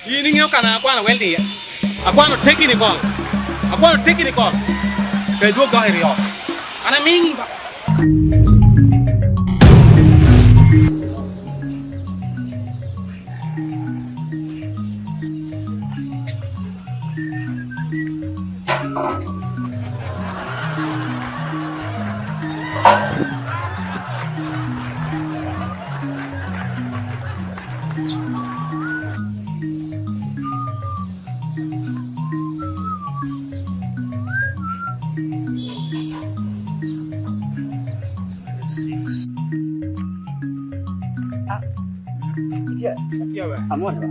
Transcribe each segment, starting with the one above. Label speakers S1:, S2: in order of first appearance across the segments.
S1: Ini ngeo kana akwana weldi. Akwana technical. Akwana technical. Ke do ga rio. Ana mingi ba.
S2: Amor ba.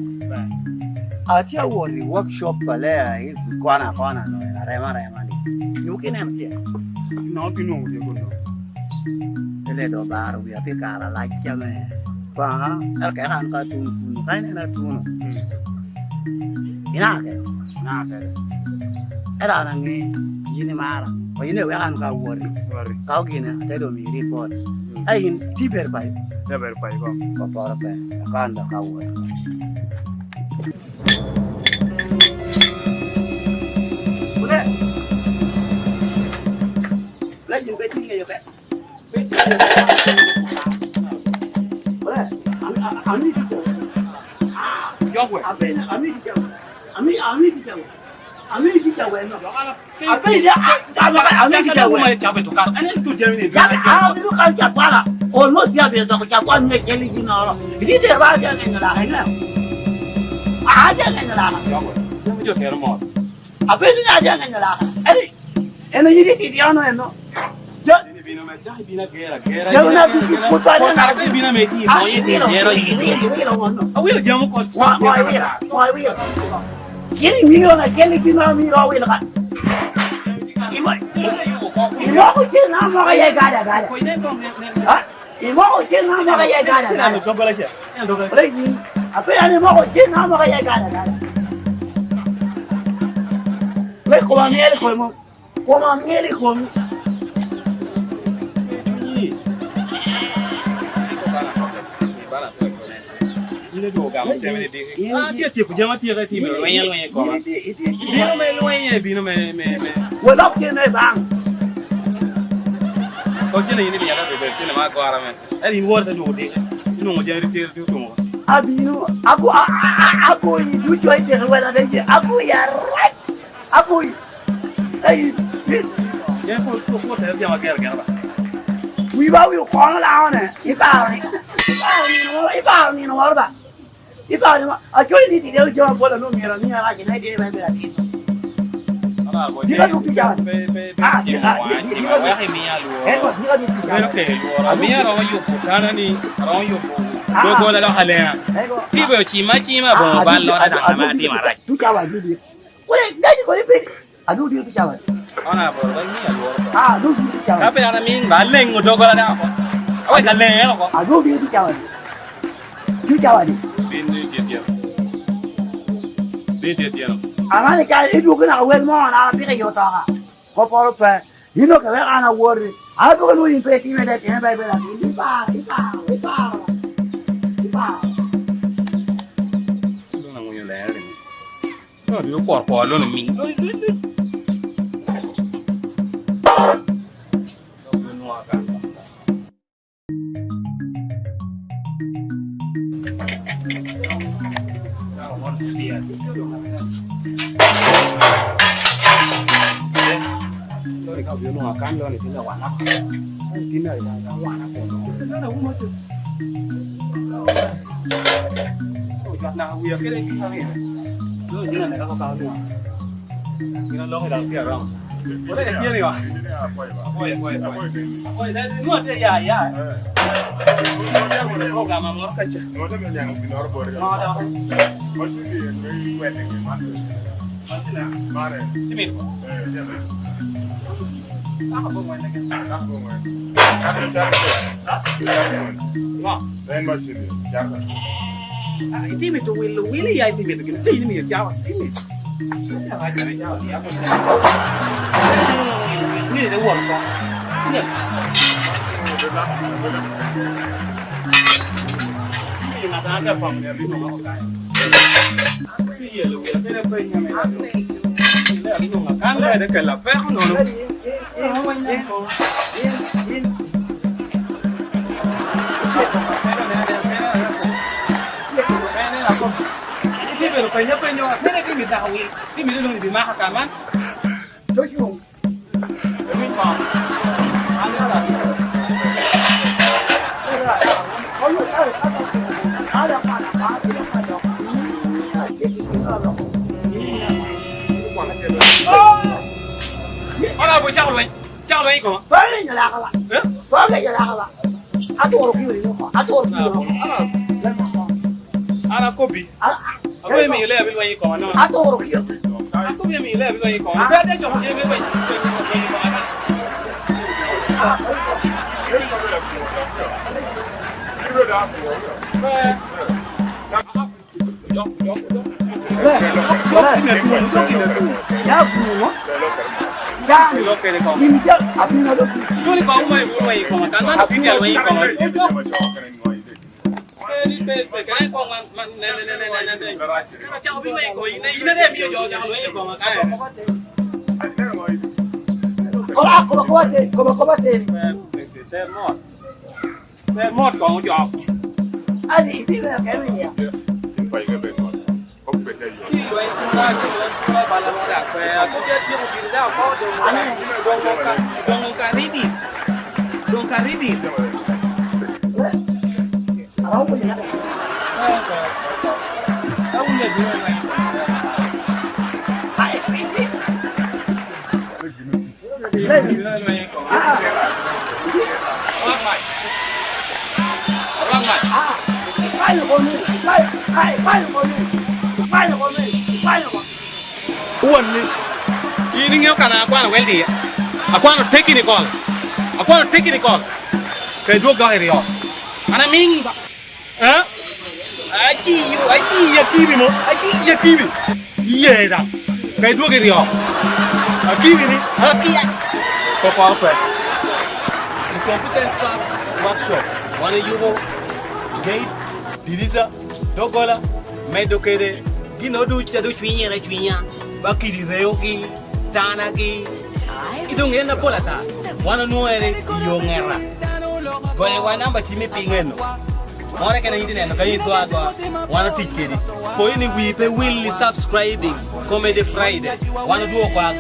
S2: Acha wori workshop pale kwana no rema ni. Nuki nem tie.
S1: No kinu je kono.
S2: Ele do baru ya pikara la chame. Pa er ka han ka tun kai ne na tun. Ina ke. Era nangi yini mara. Ko yini we kan ka wori. Ka gina te do mi report. Ai tiber pai.
S1: Tiber pai ko.
S2: Ko para pe. Kan da ka wori. Lagi beti ni je pe. Boleh. Ami kita.
S1: Jawab we.
S2: Ami kita. Ami kita we no. Apa dia? Ami kita we.
S1: Mau capai tukar. Ana tu jamin ni.
S2: Ami tu kan capala. Almost dia biasa tak capal ni keli gina. Ini dia baca ni ngala hina. Aja ni ngala.
S1: Jawab. Kamu jo termo.
S2: Apa ni aja ni ngala. Eno jadi dia no.
S1: Bina me dai bina gera.
S2: Jangan aku putar
S1: Ko kara ke bina me ti mo ye ti gera ini. Awil jamu ko.
S2: Wah. Kini milion miro awil kan. Imo ko kena mo kaya gada.
S1: Ko ine ko
S2: Ha? Imo ko kena mo kaya gada.
S1: Dogola siya. Dogola.
S2: Lagi. Apa yang imo ko kena mo kaya gada. Le ko maniere ko mo. Ko maniere ko. Ini dua kamu cemil di. Dia tiap jam tiap kali timel. Loyang kau. Bino me. Walak je ne bang. Kau je ini biar apa bebe. Ini mak kau arame. Ini word tu deh. Ini mau jadi tiap tu semua. Abino, aku itu jual je kalau ada je. Aku ya right. Aku. Ya kau saya jangan kira apa. Wibawa yo kau lawan ni. Ibar ni no apa? Ibar ni, acuy ni dia jawab bola no mira ni lagi naik dia main bola ni. Dia tu jalan. Dia
S1: Amia rawan yuk kana ni rawan yuk. Dogo la halea. Tiba cima bon lo ada sama di marai.
S2: Tu jalan dia. Boleh gaji boleh pergi. Aduh dia tu jalan.
S1: Ana boleh ni alu.
S2: Aduh dia tu jalan.
S1: Tapi ana min baleng dogo la apa. Awak galeng lo.
S2: Aduh dia tu jalan. Tu jalan.
S1: Dia.
S2: Amane kali itu kena awal mau nak pergi yota. Kau perlu pe. Hino kau anak worry. Aku kan mau impeti mereka ni baik lagi. Ipa.
S1: Lu nak ngomong leh ni. Oh, dia kuat lu ni ming. Kau biar makan lo ni tinggal warna. Tinggal warna pun. Ada umur tu. Oh, jangan nak biar kiri kiri ni. Lo jangan nak kau tahu. Kita lo ke dalam tiarang. Boleh ke kiri ni wah? Boleh. Dah ni ada ya. Program amor kaca.
S3: Ada yang binor borga.
S1: Ada.
S3: Masih di wedding ni mana? Masih lah. Mare.
S1: Timit. Apa buat lagi?
S3: Apa buat? Ada cara.
S1: Wah.
S3: Lain masih ni. Cara.
S1: Timit tu Willy ya timit tu. Ini ni Jawa. Timit. Jangan ajar Jawa ni apa? Ini dia work kok. Ini. Ini nak ada pam ni, ini nak apa? le peña me la. Le no ngakanda de que la perro no. Pero peña tiene que invitar a Will. Y mire lo que más acá man.
S2: Jojok.
S1: Ahora pues chao lo ahí como.
S2: Vale ya la gala. Vale ya la gala. Atoro kiwi no. Atoro kiwi.
S1: Ahora copy. Aku mi le abi lo ahí como no.
S2: Atoro kiwi.
S1: Aku mi le abi lo ahí como. Pero de hecho yo me voy.
S2: Ya buo. Ya
S1: Lo que le como.
S2: Limpiar a fin de
S1: Yo le como muy bueno ahí como. Tan no pinta lo ahí como. Cái con nè cái cháu biết quen rồi nó đem vô cho cháu lấy còn cái
S2: có
S1: tem mót còn Jojok
S2: anh đi biết là cái gì à
S1: đi quay qua bà làm đặc về tôi biết nhiều chuyện đâu có đường cà ri đi
S2: không có gì hết
S1: đâu nhận được này
S2: lên bay được con
S1: Uwan ni. Ini ngeo kana kwa na weldi. Akwa no technical. Ke do ga rio. Ana mingi ba. Ha? Achi ya kibi. Ye da. Ke do ga rio. Akibi ni. Akia. Ko pa pa. The competence workshop. Wana yugo. Gate. Diriza. Dogola. Medokede. Dino du cha du chwinya bakiri reoki tanaki idong ena pola ta wana no ere yo ngera boy wana ba chimi pingeno mora kana yidine no kayi do wana tikeri ko ini we pe will subscribing comedy friday wana do kwa